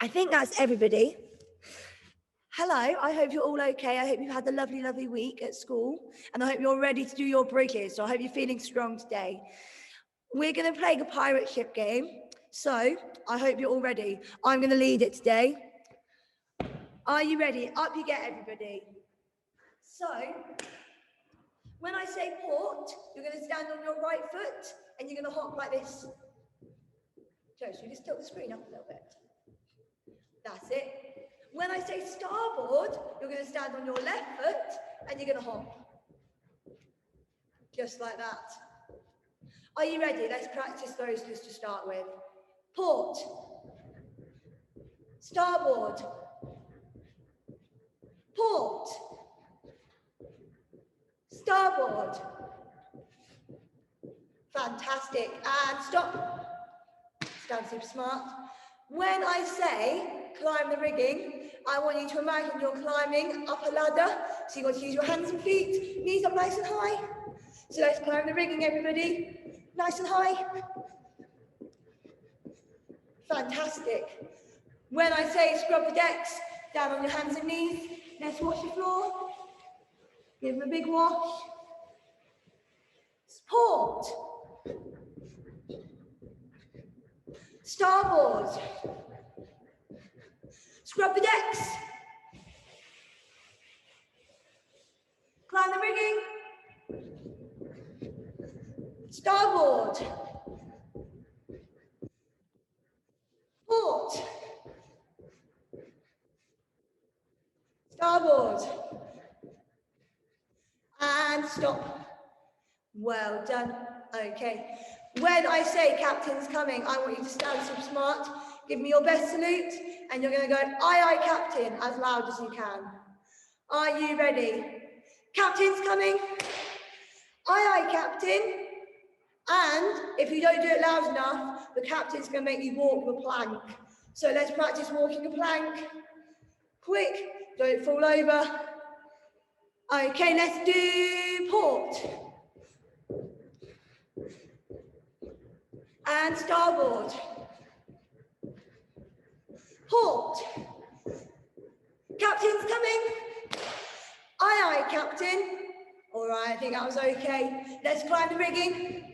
I think that's everybody. Hello, I hope you're all okay. I hope you've had a lovely, lovely week at school, and I hope you're ready to do your bridges. So I hope you're feeling strong today. We're going to play a pirate ship game, so I hope you're all ready. I'm going to lead it today. Are you ready? Up you get, everybody. So, when I say port, you're going to stand on your right foot, and you're going to hop like this. Joe, should you just tilt the screen up a little bit? That's it. When I say starboard, you're going to stand on your left foot and you're going to hop. Just like that. Are you ready? Let's practice those just to start with. Port. Starboard. Port. Starboard. Fantastic. And stop. Stand super smart. When I say climb the rigging, I want you to imagine you're climbing up a ladder. So you've got to use your hands and feet, knees up nice and high. So let's climb the rigging, everybody. Nice and high. Fantastic. When I say scrub the decks, down on your hands and knees. Let's wash the floor. Give them a big wash. Port. Starboard. Scrub the decks. Climb the rigging. Starboard. Port. Starboard. And stop. Well done. Okay. When I say captain's coming, I want you to stand super smart. Give me your best salute. And you're going to go, aye, aye, captain, as loud as you can. Are you ready? Captain's coming. Aye, aye, captain. And if you don't do it loud enough, the captain's going to make you walk the plank. So let's practice walking a plank. Quick, don't fall over. Okay, let's do port. And starboard. Port. Captain's coming. Aye, aye, captain. All right, I think that was okay. Let's climb the rigging.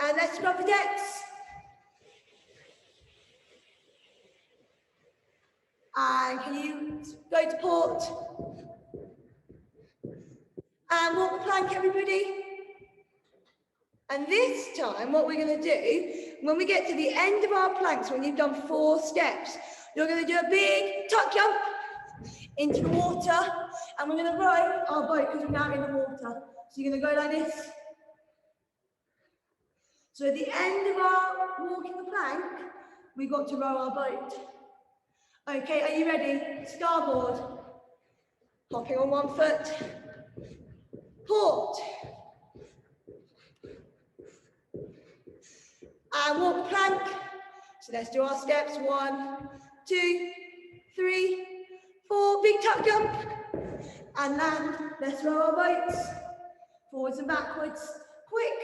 And let's scrub the decks. And can you go to port? And walk the plank, everybody. And this time, what we're going to do, when we get to the end of our planks, when you've done 4 steps, you're going to do a big tuck jump into the water. And we're going to row our boat because we're now in the water. So you're going to go like this. So at the end of our walking the plank, we've got to row our boat. Okay, are you ready? Starboard. Hopping on one foot. Port. And walk the plank. So let's do our steps. 1, 2, 3, 4. Big tuck jump. And land. Let's row our boats. Forwards and backwards. Quick.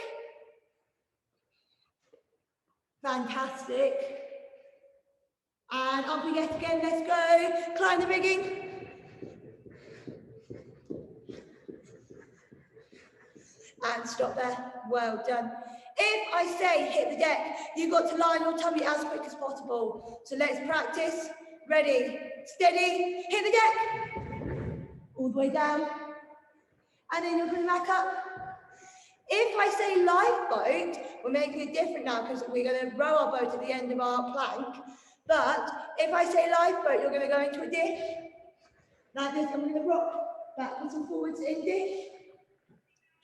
Fantastic. And up we get again. Let's go. Climb the rigging. And stop there. Well done. If I say hit the deck, you've got to line your tummy as quick as possible. So let's practice. Ready, steady, hit the deck. All the way down. And then you're coming back up. If I say lifeboat, we're making it different now because we're going to row our boat at the end of our plank. But if I say lifeboat, you're going to go into a dish. Like this, I'm going to rock backwards and forwards in dish.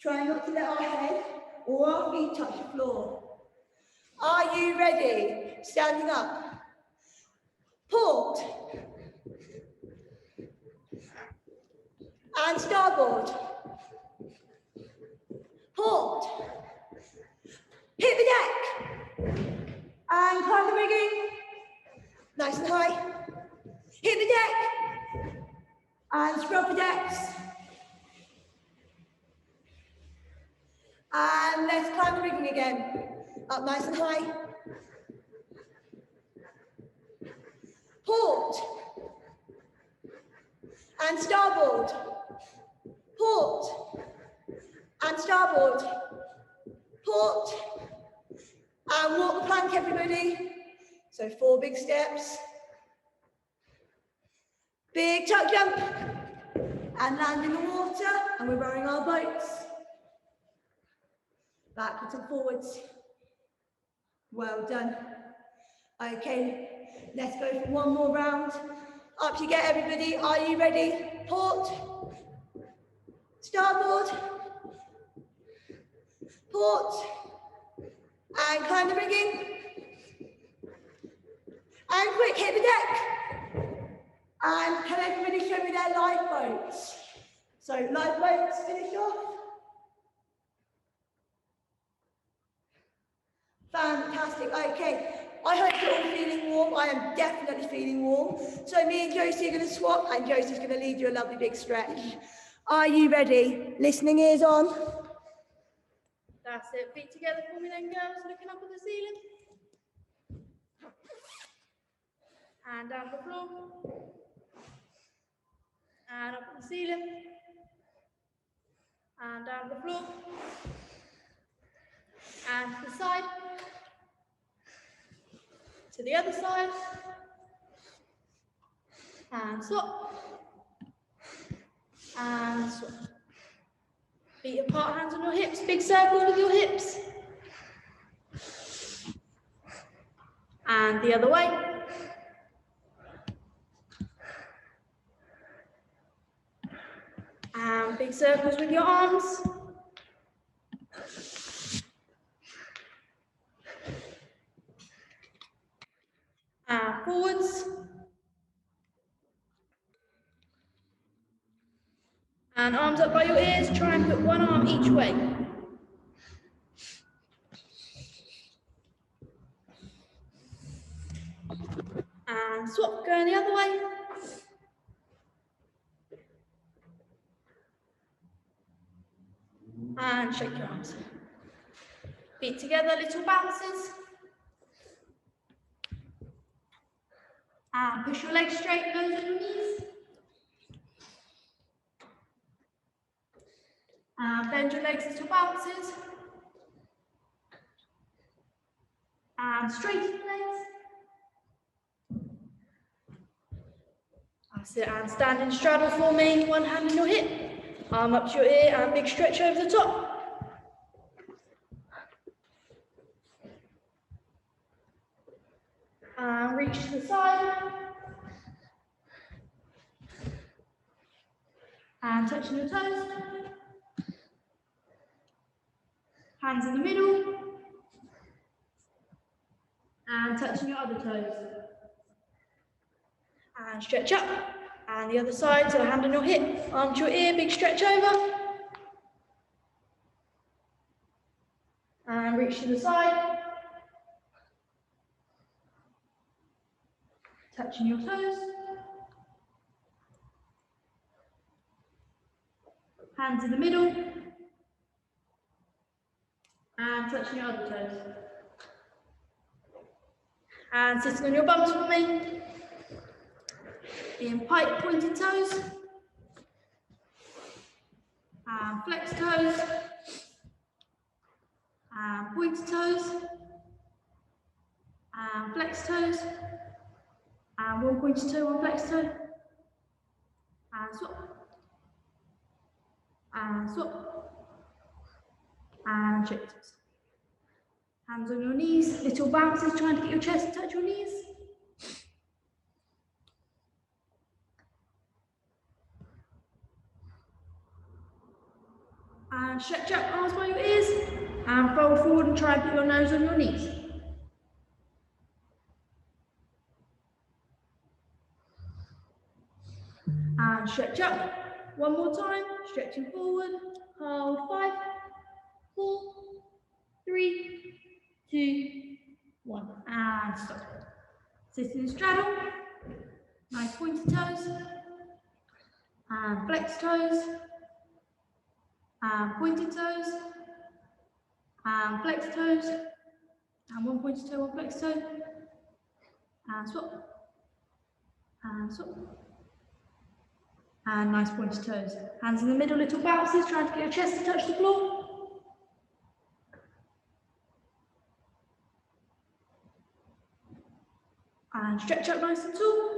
Try not to let our head or our feet touch the floor. Are you ready? Standing up. Port. And starboard. Port. Hit the deck. And climb the rigging. Nice and high. Hit the deck. And scrub the decks. And let's climb the rigging again. Up nice and high. Port. And starboard. Port. And starboard. Port. And walk the plank, everybody. So 4 big steps. Big tuck jump. And land in the water. And we're rowing our boats. Backwards and forwards. Well done. Okay, let's go for one more round. Up you get, everybody. Are you ready? Port. Starboard. Port. And climb the rigging. And quick, hit the deck. And can everybody show me their lifeboats? So lifeboats, finish off. Fantastic, okay. I hope you're all feeling warm. I am definitely feeling warm. So me and Josie are going to swap and Josie's going to lead you a lovely big stretch. Are you ready? Listening ears on. That's it. Feet together for me then, girls. Looking up at the ceiling. And down the floor. And up at the ceiling. And down the floor. And to the side. To the other side. And swap. And swap. Feet apart, hands on your hips. Big circles with your hips. And the other way. And big circles with your arms. And forwards. And arms up by your ears. Try and put one arm each way. And swap, going the other way. And shake your arms. Feet together, little bounces. And push your legs straight, nose on your knees. And bend your legs, little bounces. And straighten your legs. That's it, and stand in straddle for me. One hand on your hip. Arm up to your ear and big stretch over the top. And reach to the side. And touching your toes. Hands in the middle. And touching your other toes. And stretch up. And the other side, so hand on your hip, arm to your ear, big stretch over. And reach to the side. Touching your toes. Hands in the middle. And touching your other toes. And sitting on your bums for me. In pike pointed toes. And flex toes. And pointed toes. And flex toes. And one pointed toe, one flex toe. And swap. And swap. And shake toes. Hands on your knees, little bounces, trying to get your chest to touch your knees. And stretch up, arms by your ears. And fold forward and try and put your nose on your knees. And stretch up. One more time, stretching forward. Hold 5, 4, 3, 2, 1. And stop. Sit in straddle. Nice pointed toes. And flex toes. And pointed toes. And flex toes. And one pointed toe, one flex toe. And swap. And swap. And nice pointed toes. Hands in the middle, little bounces, trying to get your chest to touch the floor. And stretch up nice and tall.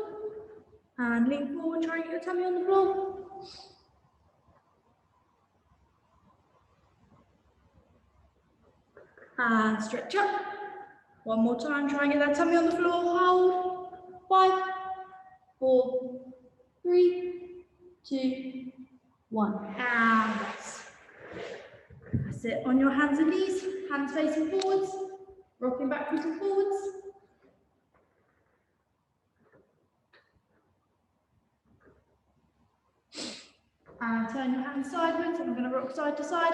And lean forward, try and get your tummy on the floor. And stretch up. One more time, try and get that tummy on the floor. Hold. 5, 4, 3, 2, 1. And rest. That's it. On your hands and knees, hands facing forwards, rocking backwards and forwards. And turn your hands sideways, and we're going to rock side to side.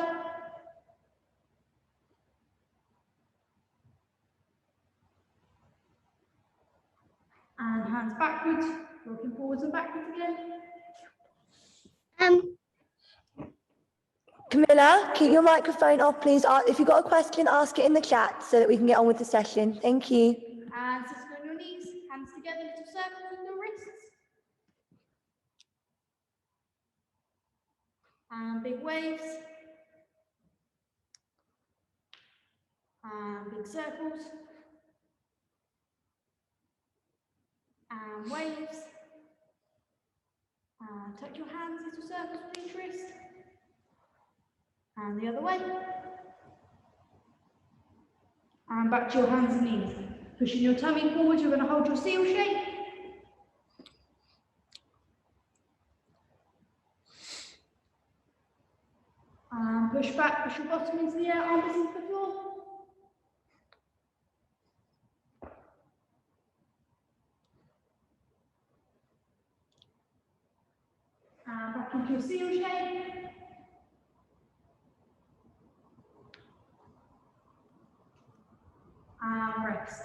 And hands backwards, rocking forwards and backwards again. Camilla, keep your microphone off, please. If you've got a question, ask it in the chat so that we can get on with the session. Thank you. And sitting on your knees, hands together, little circles with your wrists. And big waves. And big circles. And waves. And tuck your hands, little circles with each wrist. And the other way. And back to your hands and knees. Pushing your tummy forward, you're going to hold your seal shape. And push back, push your bottom into the air, arms into the floor. And back into your seal shape. And rest.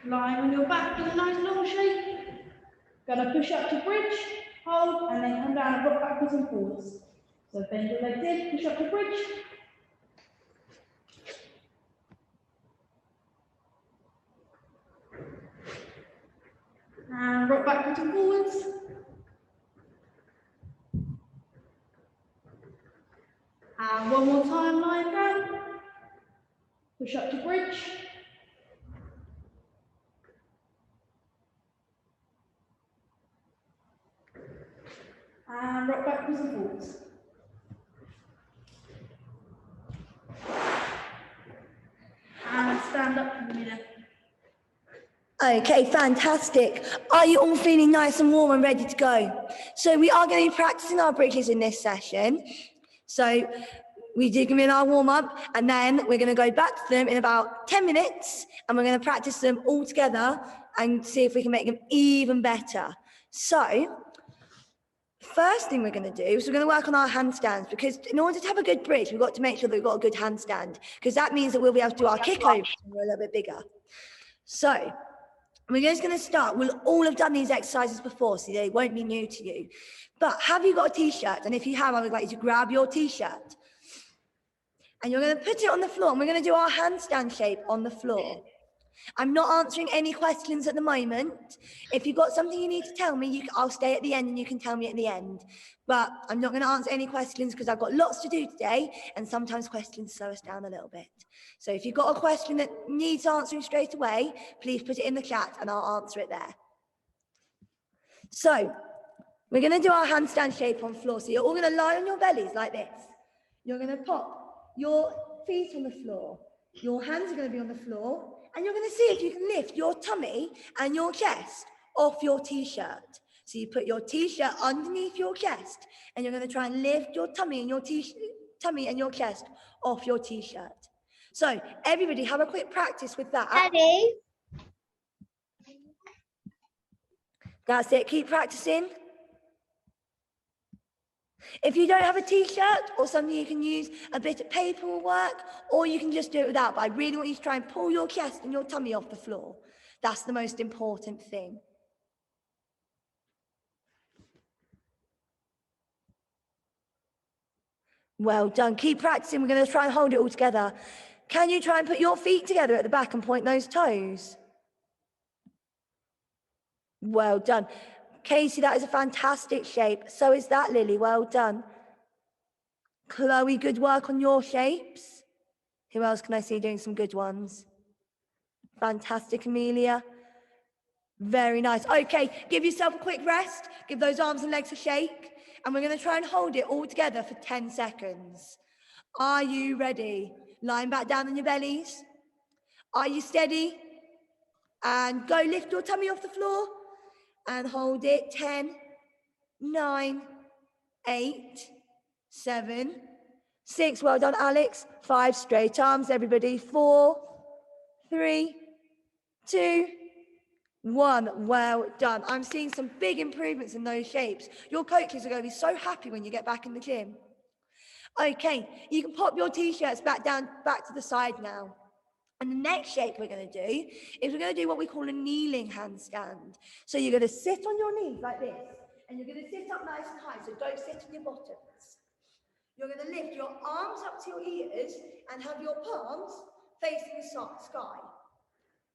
Lying on your back in a nice long shape. Gonna push up to bridge, hold, and then come down and rock backwards and forwards. So bend your legs in, push up to bridge. And rock backwards and forwards. And one more time, lying down. Push up to bridge. And rock backwards and forwards. And stand up in the middle. Okay, fantastic. Are you all feeling nice and warm and ready to go? So we are going to be practicing our bridges in this session. So we did them in our warm-up, and then we're going to go back to them in about 10 minutes, and we're going to practice them all together and see if we can make them even better. So first thing we're going to do is we're going to work on our handstands, because in order to have a good bridge, we've got to make sure that we've got a good handstand, because that means that we'll be able to do our kickovers when we're a little bit bigger. So we're just going to start. We'll all have done these exercises before, so they won't be new to you. But have you got a t-shirt? And if you have, I would like you to grab your t-shirt. And you're going to put it on the floor, and we're going to do our handstand shape on the floor. I'm not answering any questions at the moment. If you've got something you need to tell me, I'll stay at the end and you can tell me at the end. But I'm not going to answer any questions because I've got lots to do today, and sometimes questions slow us down a little bit. So if you've got a question that needs answering straight away, please put it in the chat and I'll answer it there. So we're going to do our handstand shape on floor. So you're all going to lie on your bellies like this. You're going to pop your feet on the floor. Your hands are going to be on the floor. And you're going to see if you can lift your tummy and your chest off your t-shirt. So you put your t-shirt underneath your chest, and you're going to try and lift your tummy and your tummy and your chest off your t-shirt. So everybody have a quick practice with that. Daddy. That's it. Keep practicing. If you don't have a t-shirt or something, you can use a bit of paper will work, or you can just do it without. But I really want you to try and pull your chest and your tummy off the floor. That's the most important thing. Well done. Keep practicing. We're going to try and hold it all together. Can you try and put your feet together at the back and point those toes? Well done. Casey, that is a fantastic shape. So is that, Lily. Well done. Chloe, good work on your shapes. Who else can I see doing some good ones? Fantastic, Amelia. Very nice. Okay, give yourself a quick rest. Give those arms and legs a shake. And we're going to try and hold it all together for 10 seconds. Are you ready? Lying back down on your bellies. Are you steady? And go lift your tummy off the floor and hold it. 10, 9, 8, 7, 6. Well done, Alex. 5, straight arms, everybody. 4, 3, 2, 1. Well done. I'm seeing some big improvements in those shapes. Your coaches are going to be so happy when you get back in the gym. Okay, you can pop your t-shirts back to the side now. And the next shape we're going to do is we're going to do what we call a kneeling handstand. So you're going to sit on your knees like this, and you're going to sit up nice and high, so don't sit on your bottoms. You're going to lift your arms up to your ears and have your palms facing the sky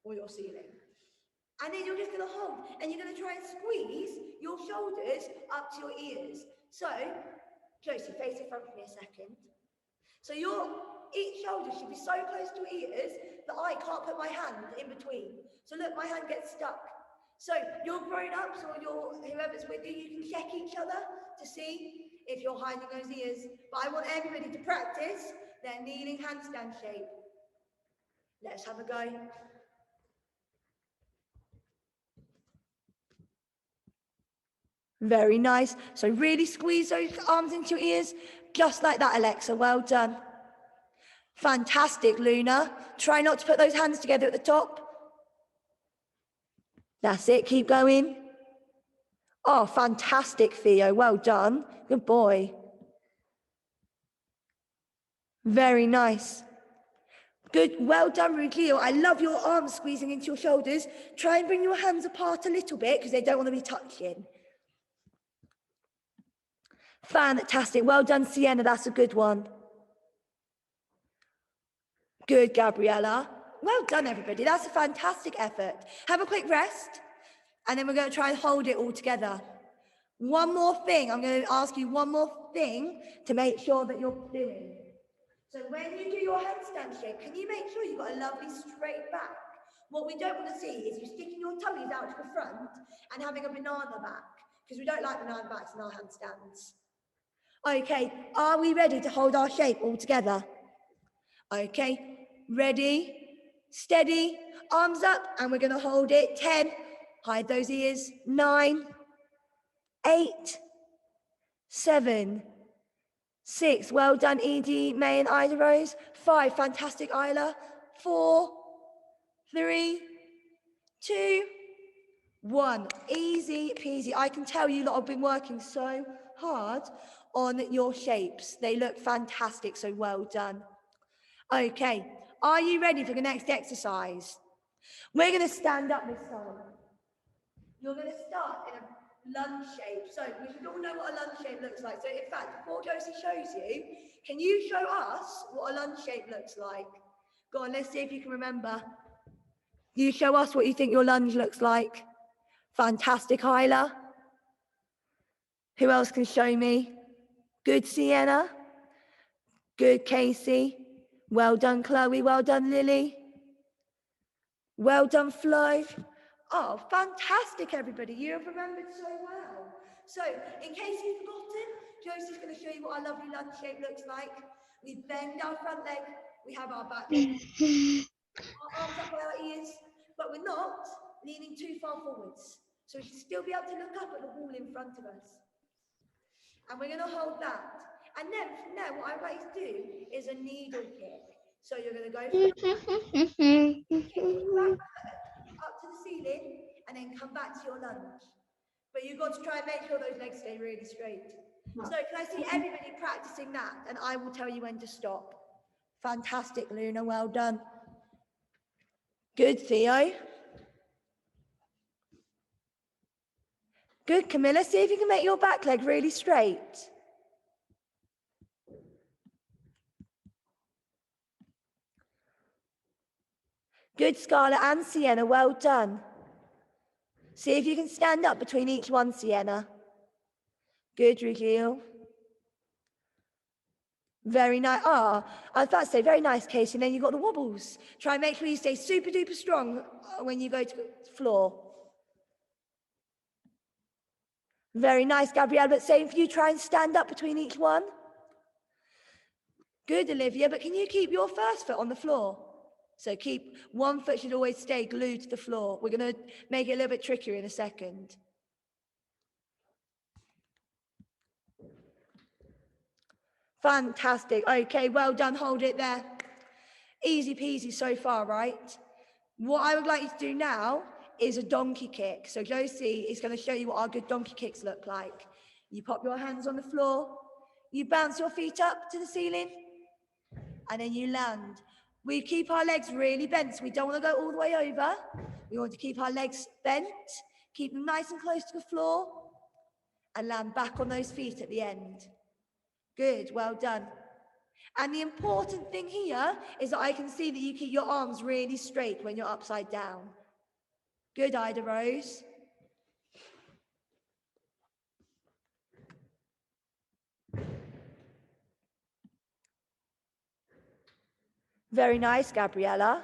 or your ceiling. And then you're just going to hold, and you're going to try and squeeze your shoulders up to your ears. So, Josie, face in front of me a second. So each shoulder should be so close to your ears that I can't put my hand in between. So look, my hand gets stuck. So your grown-ups or whoever's with you, you can check each other to see if you're hiding those ears. But I want everybody to practice their kneeling handstand shape. Let's have a go. Very nice. So really squeeze those arms into your ears, just like that, Alexa. Well done. Fantastic, Luna. Try not to put those hands together at the top. That's it. Keep going. Oh, fantastic, Theo. Well done. Good boy. Very nice. Good. Well done, Rukio. I love your arms squeezing into your shoulders. Try and bring your hands apart a little bit because they don't want to be touching. Fantastic. Well done, Sienna. That's a good one. Good, Gabriella. Well done, everybody. That's a fantastic effort. Have a quick rest, and then we're going to try and hold it all together. One more thing. I'm going to ask you one more thing to make sure that you're doing. So when you do your handstand shape, can you make sure you've got a lovely straight back? What we don't want to see is you sticking your tummies out to the front and having a banana back, because we don't like banana backs in our handstands. Okay, are we ready to hold our shape all together? Okay, ready, steady, arms up, and we're going to hold it. 10, hide those ears. 9, 8, 7, 6, well done, Edie, May and Ida Rose. 5, fantastic, Isla. 4, 3, 2, 1. Easy peasy. I can tell you lot have been working so hard on your shapes. They look fantastic, so well done. Okay, are you ready for the next exercise? We're going to stand up this time. You're going to start in a lunge shape. So we should all know what a lunge shape looks like. So in fact, before Josie shows you, can you show us what a lunge shape looks like? Go on, let's see if you can remember. You show us what you think your lunge looks like. Fantastic, Isla. Who else can show me? Good, Sienna. Good, Casey. Well done, Chloe. Well done, Lily. Well done, Flo. Oh, fantastic, everybody. You have remembered so well. So, in case you've forgotten, Josie's going to show you what our lovely lunge shape looks like. We bend our front leg. We have our back leg. Our arms up by our ears, but we're not leaning too far forwards. So we should still be able to look up at the wall in front of us. And we're going to hold that. And then from there, what I would like to do is a needle kick. So you're going to go kick your back foot up to the ceiling and then come back to your lunge. But you've got to try and make sure those legs stay really straight. So can I see everybody practicing that? And I will tell you when to stop. Fantastic, Luna. Well done. Good, Theo. Good, Camilla. See if you can make your back leg really straight. Good, Scarlett and Sienna, well done. See if you can stand up between each one, Sienna. Good, Rugil. Very nice. I was about to say, very nice, Casey. And then you've got the wobbles. Try and make sure you stay super duper strong when you go to the floor. Very nice, Gabrielle. But same for you. Try and stand up between each one. Good, Olivia. But can you keep your first foot on the floor? So keep one foot should always stay glued to the floor. We're going to make it a little bit trickier in a second. Fantastic. Okay, well done. Hold it there. Easy peasy so far, right? What I would like you to do now is a donkey kick. So Josie is going to show you what our good donkey kicks look like. You pop your hands on the floor, you bounce your feet up to the ceiling, and then you land. We keep our legs really bent, so we don't want to go all the way over. We want to keep our legs bent, keep them nice and close to the floor, and land back on those feet at the end. Good, well done. And the important thing here is that I can see that you keep your arms really straight when you're upside down. Good, Ida Rose. Very nice, Gabriella.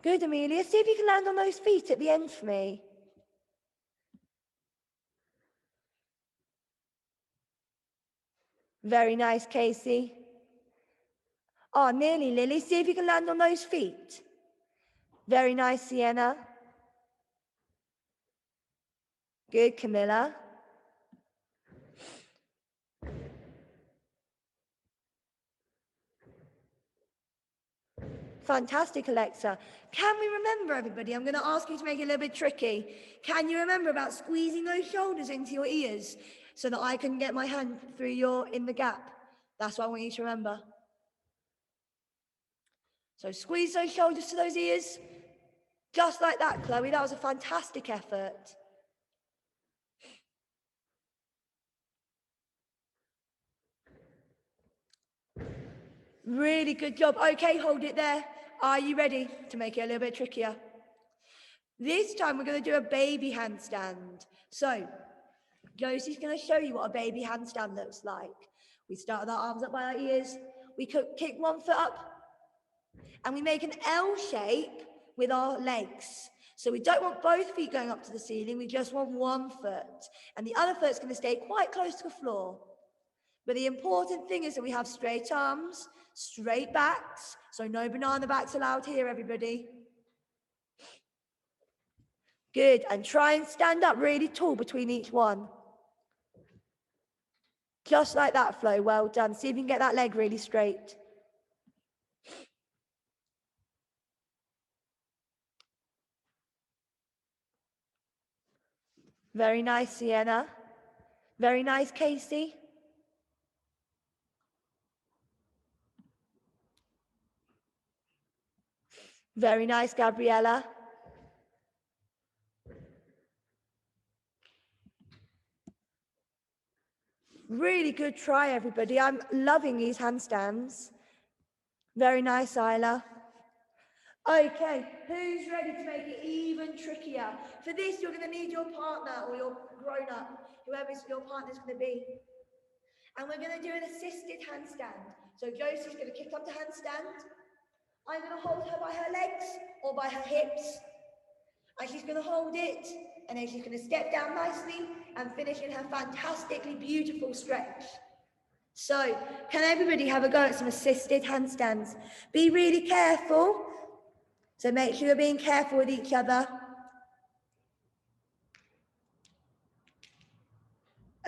Good, Amelia. See if you can land on those feet at the end for me. Very nice, Casey. Oh, nearly, Lily. See if you can land on those feet. Very nice, Sienna. Good, Camilla. Fantastic, Alexa. Can we remember, everybody? I'm going to ask you to make it a little bit tricky. Can you remember about squeezing those shoulders into your ears so that I can get my hand through in the gap? That's what I want you to remember. So squeeze those shoulders to those ears. Just like that, Chloe. That was a fantastic effort. Really good job. Okay, hold it there. Are you ready to make it a little bit trickier? This time we're going to do a baby handstand. So, Josie's going to show you what a baby handstand looks like. We start with our arms up by our ears. We kick one foot up and we make an L shape with our legs. So we don't want both feet going up to the ceiling. We just want one foot. And the other foot's going to stay quite close to the floor. But the important thing is that we have straight arms, straight backs, so no banana backs allowed here, everybody. Good, and try and stand up really tall between each one. Just like that, Flo, well done. See if you can get that leg really straight. Very nice, Sienna. Very nice, Casey. Very nice, Gabriella. Really good try, everybody. I'm loving these handstands. Very nice, Isla. Okay, who's ready to make it even trickier? For this, you're going to need your partner or your grown-up, whoever your partner's going to be. And we're going to do an assisted handstand. So Josie's going to kick up to handstand. I'm going to hold her by her legs or by her hips. And she's going to hold it. And then she's going to step down nicely and finish in her fantastically beautiful stretch. So, can everybody have a go at some assisted handstands? Be really careful. So make sure you're being careful with each other.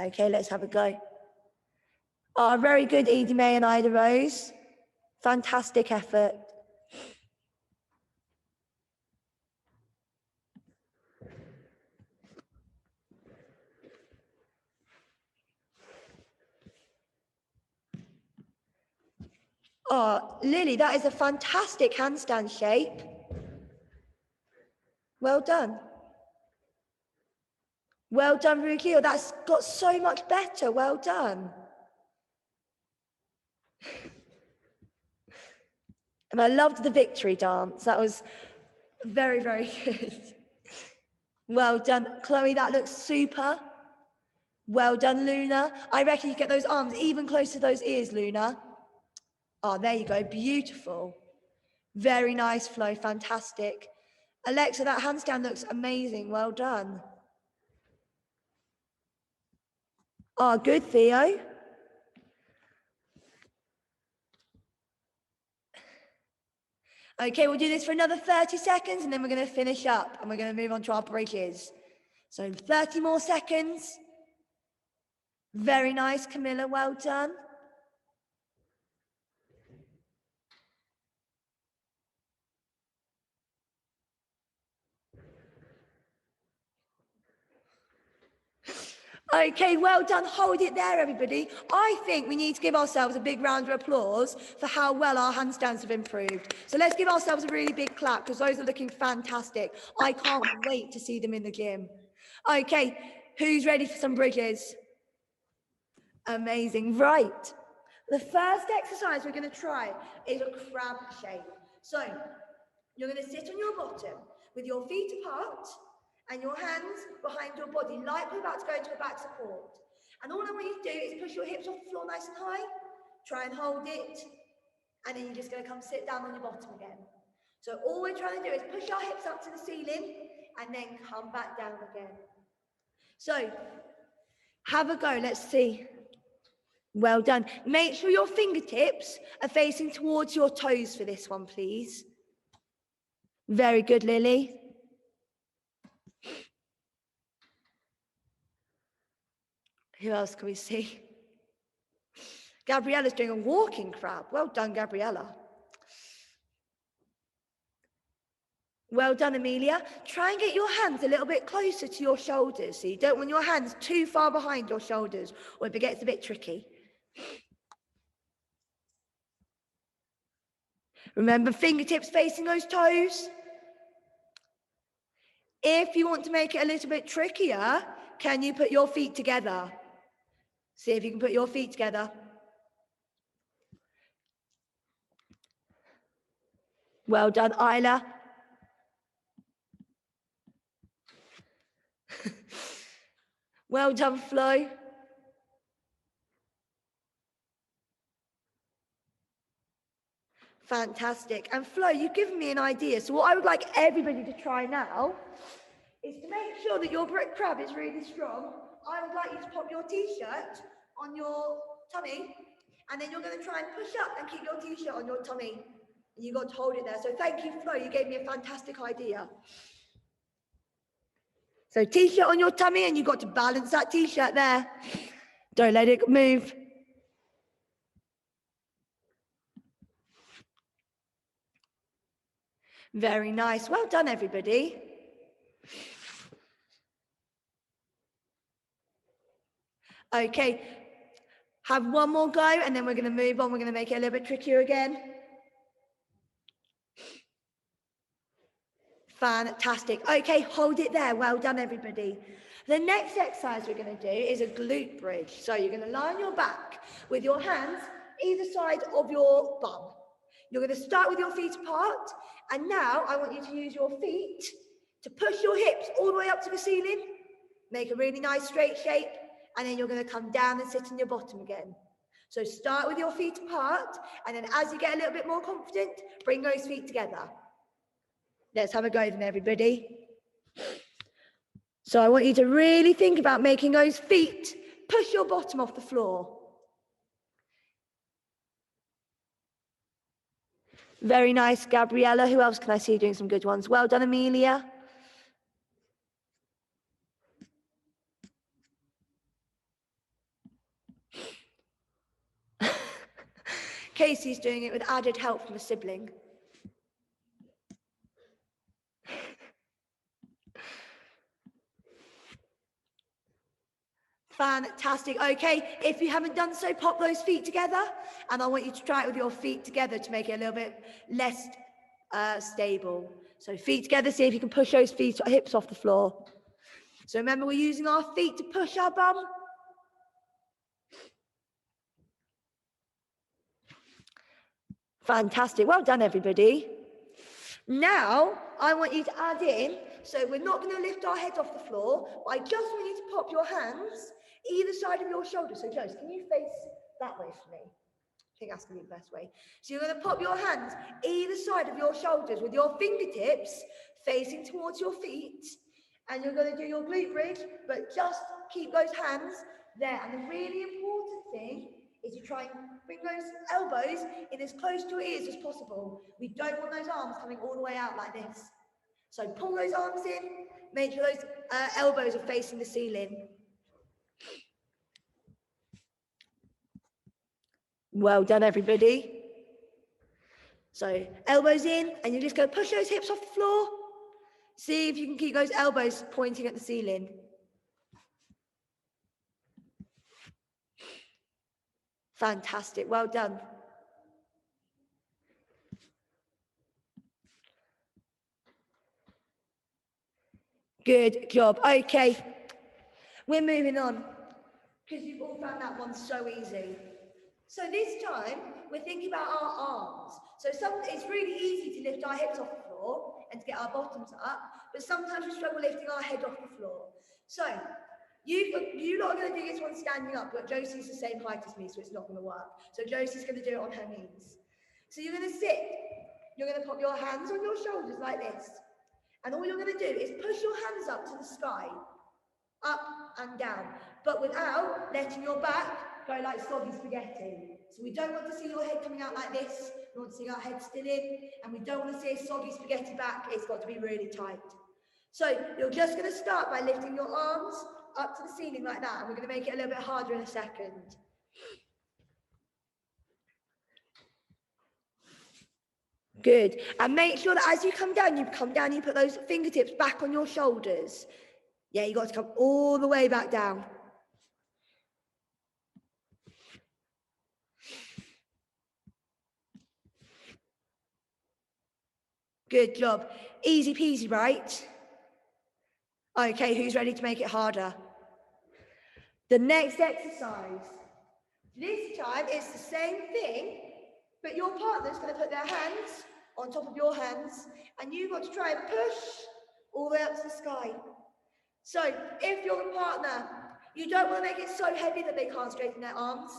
Okay, let's have a go. Oh, very good, Edie May and Ida Rose. Fantastic effort. Oh, Lily, that is a fantastic handstand shape. Well done. Well done, Rugil. That's got so much better. Well done. And I loved the victory dance. That was very, very good. Well done, Chloe. That looks super. Well done, Luna. I reckon you get those arms even closer to those ears, Luna. Oh, there you go. Beautiful. Very nice, Flo. Fantastic. Alexa, that handstand looks amazing. Well done. Oh, good, Theo. Okay, we'll do this for another 30 seconds and then we're going to finish up and we're going to move on to our bridges. So 30 more seconds. Very nice, Camilla. Well done. Okay, well done. Hold it there, everybody. I think we need to give ourselves a big round of applause for how well our handstands have improved. So let's give ourselves a really big clap because those are looking fantastic. I can't wait to see them in the gym. Okay, who's ready for some bridges? Amazing. Right. The first exercise we're going to try is a crab shape. So you're going to sit on your bottom with your feet apart and your hands behind your body, like we're about to go into a back support. And all I want you to do is push your hips off the floor nice and high, try and hold it, and then you're just going to come sit down on your bottom again. So all we're trying to do is push our hips up to the ceiling and then come back down again. So have a go, let's see. Well done. Make sure your fingertips are facing towards your toes for this one, please. Very good, Lily. Who else can we see? Gabriella's doing a walking crab. Well done, Gabriella. Well done, Amelia. Try and get your hands a little bit closer to your shoulders. So you don't want your hands too far behind your shoulders or it gets a bit tricky. Remember, fingertips facing those toes. If you want to make it a little bit trickier, can you put your feet together? See if you can put your feet together. Well done, Isla. Well done, Flo. Fantastic. And Flo, you've given me an idea. So what I would like everybody to try now is to make sure that your brick crab is really strong. I would like you to pop your t-shirt on your tummy, and then you're going to try and push up and keep your t-shirt on your tummy. And you've got to hold it there. So thank you, Flo. You gave me a fantastic idea. So t-shirt on your tummy, and you've got to balance that t-shirt there. Don't let it move. Very nice. Well done, everybody. Okay, have one more go, and then we're going to move on. We're going to make it a little bit trickier again. Fantastic. Okay, hold it there. Well done, everybody. The next exercise we're going to do is a glute bridge. So you're going to lie on your back with your hands either side of your bum. You're going to start with your feet apart, and now I want you to use your feet to push your hips all the way up to the ceiling. Make a really nice straight shape, and then you're going to come down and sit on your bottom again. So start with your feet apart, and then as you get a little bit more confident, bring those feet together. Let's have a go then, everybody. So I want you to really think about making those feet push your bottom off the floor. Very nice, Gabriella. Who else can I see doing some good ones? Well done, Amelia. Casey's doing it with added help from a sibling. Fantastic. Okay, if you haven't done so, pop those feet together, and I want you to try it with your feet together to make it a little bit less stable. So feet together, see if you can push those hips off the floor. So remember, we're using our feet to push our bum. Fantastic. Well done, everybody. Now, I want you to add in, so we're not going to lift our heads off the floor, but I just want you to pop your hands either side of your shoulders. So, Joyce, can you face that way for me? I think that's going to be the best way. So you're going to pop your hands either side of your shoulders with your fingertips facing towards your feet, and you're going to do your glute bridge, but just keep those hands there. And the really important thing is you try and bring those elbows in as close to your ears as possible. We don't want those arms coming all the way out like this. So pull those arms in, make sure those elbows are facing the ceiling. Well done, everybody. So elbows in, and you're just going to push those hips off the floor. See if you can keep those elbows pointing at the ceiling. Fantastic, well done. Good job. Okay, we're moving on because you've all found that one so easy. So this time, we're thinking about our arms. So it's really easy to lift our hips off the floor and to get our bottoms up, but sometimes we struggle lifting our head off the floor. So you lot are going to do this one standing up, but Josie's the same height as me, so it's not going to work. So Josie's going to do it on her knees. So you're going to sit. You're going to put your hands on your shoulders like this. And all you're going to do is push your hands up to the sky, up and down, but without letting your back go like soggy spaghetti. So we don't want to see your head coming out like this. We want to see our head still in, and we don't want to see a soggy spaghetti back. It's got to be really tight. So you're just going to start by lifting your arms up to the ceiling like that, and we're going to make it a little bit harder in a second. Good. And make sure that as you come down, you put those fingertips back on your shoulders. Yeah, you got to come all the way back down. Good job. Easy peasy, right? Okay, who's ready to make it harder? The next exercise. This time it's the same thing, but your partner's going to put their hands on top of your hands, and you've got to try and push all the way up to the sky. So if you're a partner, you don't want to make it so heavy that they can't straighten their arms.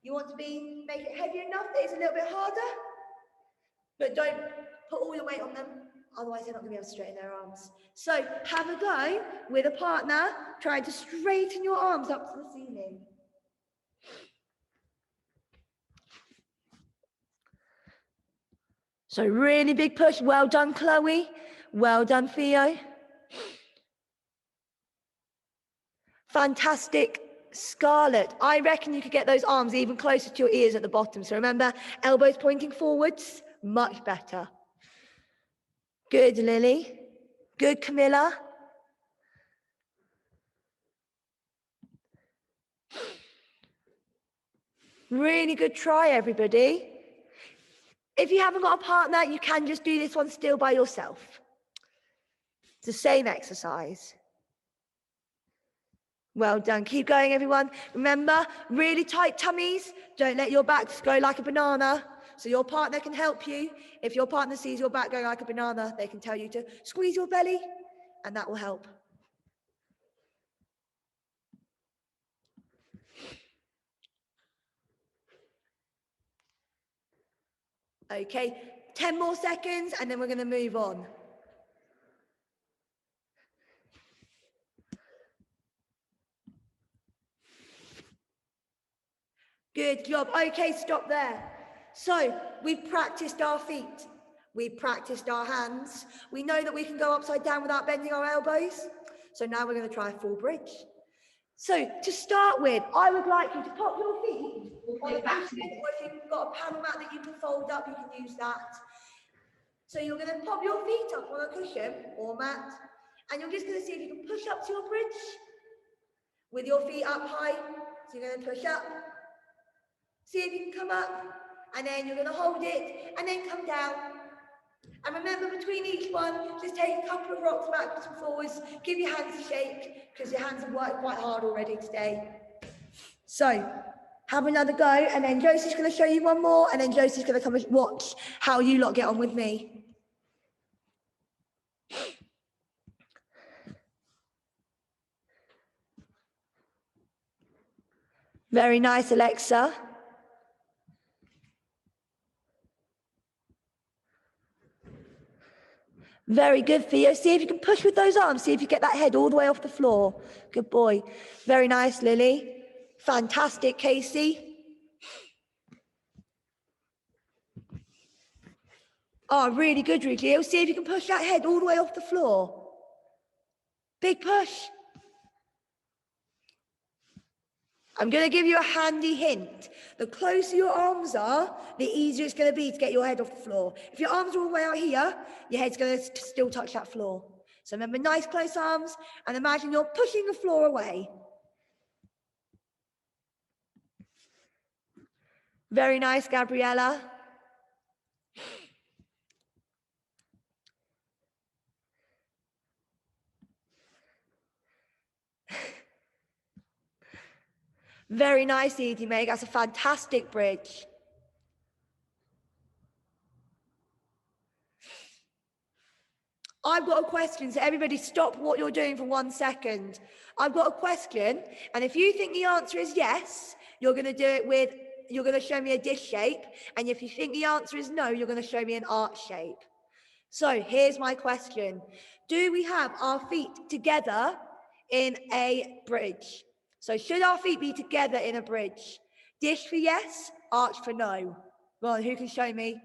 You want to make it heavy enough that it's a little bit harder, but don't put all your weight on them, otherwise they're not going to be able to straighten their arms. So have a go with a partner, trying to straighten your arms up to the ceiling. So really big push. Well done, Chloe. Well done, Theo. Fantastic, Scarlett. I reckon you could get those arms even closer to your ears at the bottom. So remember, elbows pointing forwards, much better. Good, Lily. Good, Camilla. Really good try, everybody. If you haven't got a partner, you can just do this one still by yourself. It's the same exercise. Well done. Keep going, everyone. Remember, really tight tummies. Don't let your backs go like a banana. So your partner can help you. If your partner sees your back going like a banana, they can tell you to squeeze your belly, and that will help. Okay, 10 more seconds, and then we're going to move on. Good job. Okay, stop there. So we've practiced our feet. We've practiced our hands. We know that we can go upside down without bending our elbows. So now we're going to try a full bridge. So to start with, I would like you to pop your feet on the cushion, or if you've got a panel mat that you can fold up, you can use that. So you're going to pop your feet up on a cushion or mat, and you're just going to see if you can push up to your bridge with your feet up high. So you're going to push up. See if you can come up, and then you're going to hold it, and then come down. And remember, between each one, just take a couple of rocks backwards and forwards. Give your hands a shake, because your hands have worked quite hard already today. So, Have another go, and then Josie's going to show you one more, and then Josie's going to come and watch how you lot get on with me. Very nice, Alexa. Very good, Theo. See if you can push with those arms. See if you get that head all the way off the floor. Good boy. Very nice, Lily. Fantastic, Casey. Oh, really good, Riglio. See if you can push that head all the way off the floor. Big push. I'm going to give you a handy hint. The closer your arms are, the easier it's going to be to get your head off the floor. If your arms are all the way out here, your head's going to still touch that floor. So remember, nice close arms, and imagine you're pushing the floor away. Very nice, Gabriella. Very nice, Edie Meg. That's a fantastic bridge. I've got a question, so everybody stop what you're doing for 1 second. I've got a question, and if you think the answer is yes, you're going to show me a dish shape, and if you think the answer is no, you're going to show me an arch shape. So here's my question. Do we have our feet together in a bridge? So should our feet be together in a bridge? Dish for yes, arch for no. Well, who can show me?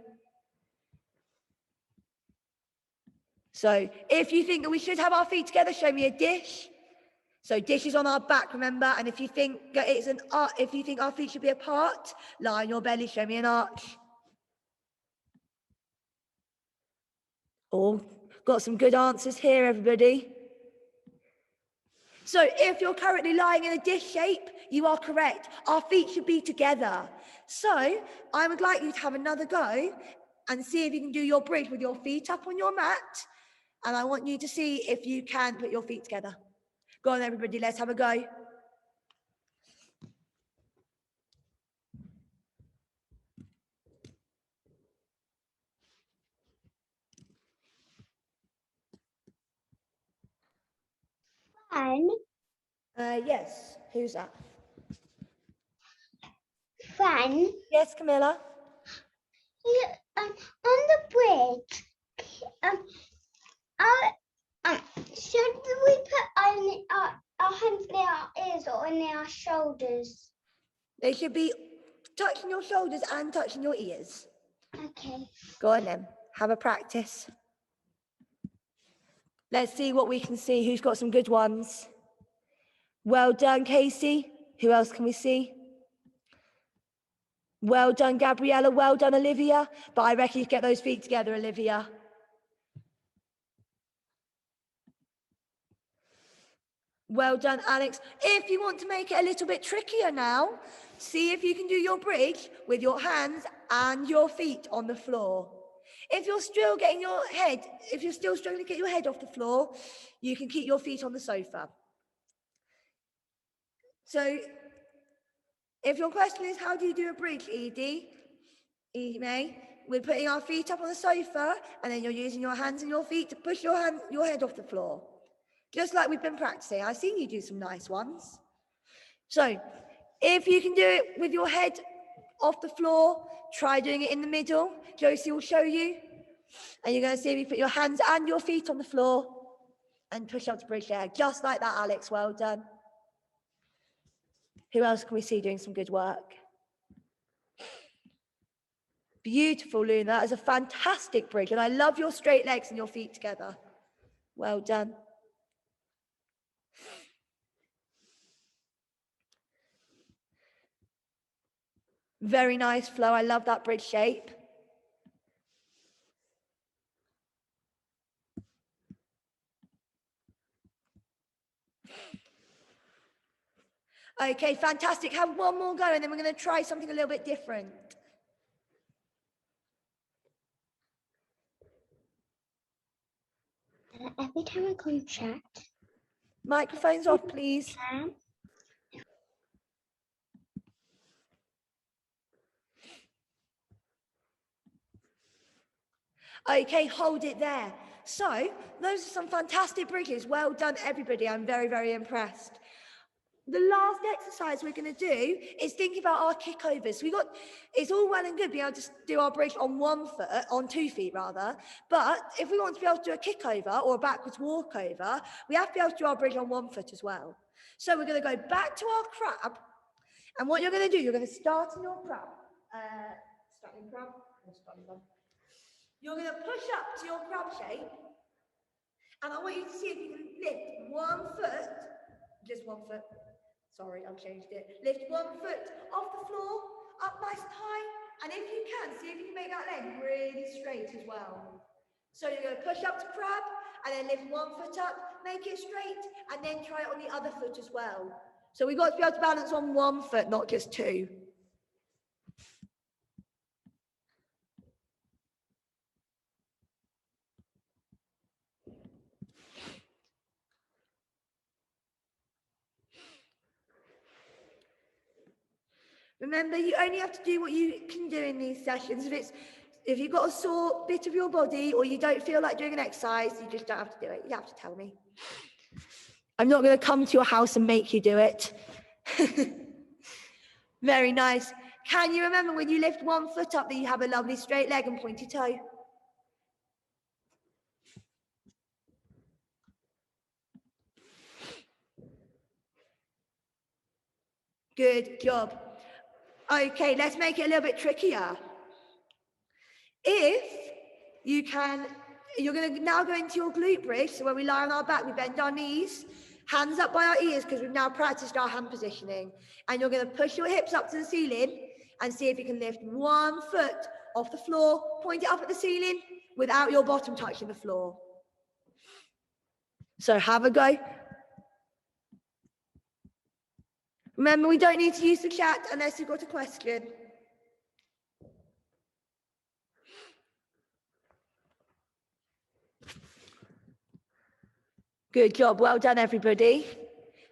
So if you think that we should have our feet together, show me a dish. So dish is on our back, remember? And if you think that it's an arch, if you think our feet should be apart, lie on your belly, show me an arch. Oh, got some good answers here, everybody. So if you're currently lying in a dish shape, you are correct. Our feet should be together. So I would like you to have another go and see if you can do your bridge with your feet up on your mat. And I want you to see if you can put your feet together. Go on, everybody, let's have a go. Fan. Yes, who's that? Fan. Yes, Camilla. Yeah, on the bridge. Should we put our hands near our ears or near our shoulders? They should be touching your shoulders and touching your ears. Okay. Go on then, have a practice. Let's see what we can see. Who's got some good ones? Well done, Casey. Who else can we see? Well done, Gabriella. Well done, Olivia. But I reckon you get those feet together, Olivia. Well done, Alex. If you want to make it a little bit trickier now, see if you can do your bridge with your hands and your feet on the floor. If you're still struggling to get your head off the floor, you can keep your feet on the sofa. So if your question is, how do you do a bridge, Edie May, we're putting our feet up on the sofa, and then you're using your hands and your feet to push your head off the floor. Just like we've been practicing. I've seen you do some nice ones. So if you can do it with your head off the floor, try doing it in the middle. Josie will show you. And you're going to see if you put your hands and your feet on the floor and push up to bridge there. Just like that, Alex. Well done. Who else can we see doing some good work? Beautiful, Luna. That is a fantastic bridge. And I love your straight legs and your feet together. Well done. Very nice, Flo. I love that bridge shape. Okay, fantastic. Have one more go, and then we're going to try something a little bit different. Every time I contract. Microphones off, please. Okay, hold it there. So those are some fantastic bridges. Well done, everybody. I'm very, very impressed. The last exercise we're going to do is think about our kickovers. It's all well and good being able to do our bridge on 1 foot, on 2 feet rather, but if we want to be able to do a kickover or a backwards walkover, we have to be able to do our bridge on 1 foot as well. So we're going to go back to our crab, and what you're going to do, you're going to start in your crab. You're going to push up to your crab shape, and I want you to see if you can lift 1 foot, just 1 foot. Sorry, I've changed it. Lift 1 foot off the floor, up nice and high. And if you can, see if you can make that leg really straight as well. So you're going to push up to crab, and then lift 1 foot up, make it straight, and then try it on the other foot as well. So we've got to be able to balance on 1 foot, not just 2. Remember, you only have to do what you can do in these sessions. If you've got a sore bit of your body or you don't feel like doing an exercise, you just don't have to do it. You have to tell me. I'm not going to come to your house and make you do it. Very nice. Can you remember when you lift 1 foot up that you have a lovely straight leg and pointy toe? Good job. Okay, let's make it a little bit trickier. If you can, you're going to now go into your glute bridge. So when we lie on our back, we bend our knees, hands up by our ears because we've now practiced our hand positioning. And you're going to push your hips up to the ceiling and see if you can lift 1 foot off the floor, point it up at the ceiling without your bottom touching the floor. So have a go. Remember, we don't need to use the chat unless you've got a question. Good job. Well done, everybody.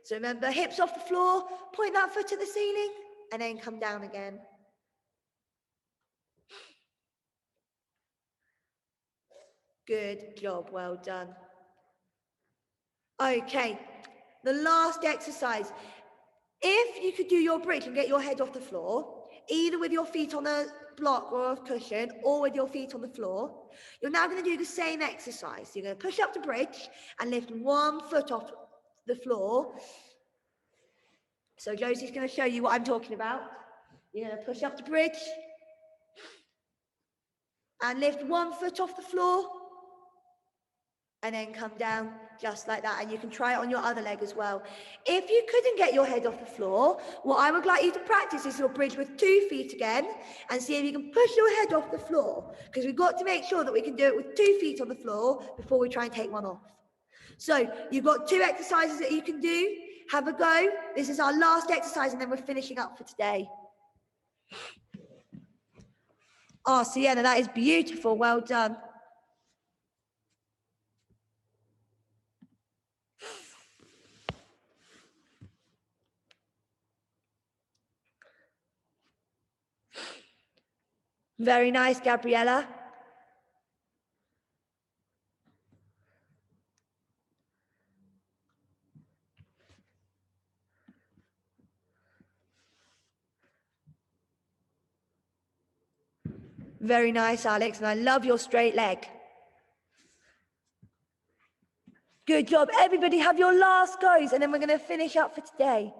So remember, hips off the floor, point that foot to the ceiling, and then come down again. Good job. Well done. Okay, the last exercise. If you could do your bridge and get your head off the floor, either with your feet on a block or a cushion or with your feet on the floor, you're now going to do the same exercise. You're going to push up the bridge and lift 1 foot off the floor. So Josie's going to show you what I'm talking about. You're going to push up the bridge and lift 1 foot off the floor and then come down just like that. And you can try it on your other leg as well. If you couldn't get your head off the floor, what I would like you to practice is your bridge with 2 feet again and see if you can push your head off the floor, because we've got to make sure that we can do it with 2 feet on the floor before we try and take one off. So you've got 2 exercises that you can do. Have a go. This is our last exercise and then we're finishing up for today. Oh, Sienna, that is beautiful. Well done. Very nice, Gabriella. Very nice, Alex, and I love your straight leg. Good job. Everybody have your last goes, and then we're going to finish up for today.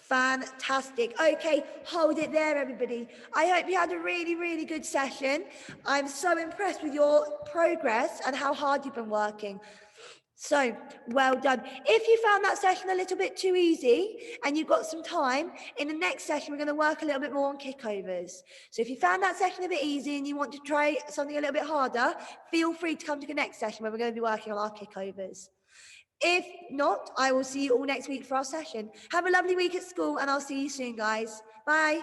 Fantastic. Okay, hold it there, everybody. I hope you had a really, really good session. I'm so impressed with your progress and how hard you've been working. So, well done. If you found that session a little bit too easy and you've got some time, in the next session, we're going to work a little bit more on kickovers. So if you found that session a bit easy and you want to try something a little bit harder, feel free to come to the next session where we're going to be working on our kickovers. If not, I will see you all next week for our session. Have a lovely week at school and I'll see you soon, guys. Bye.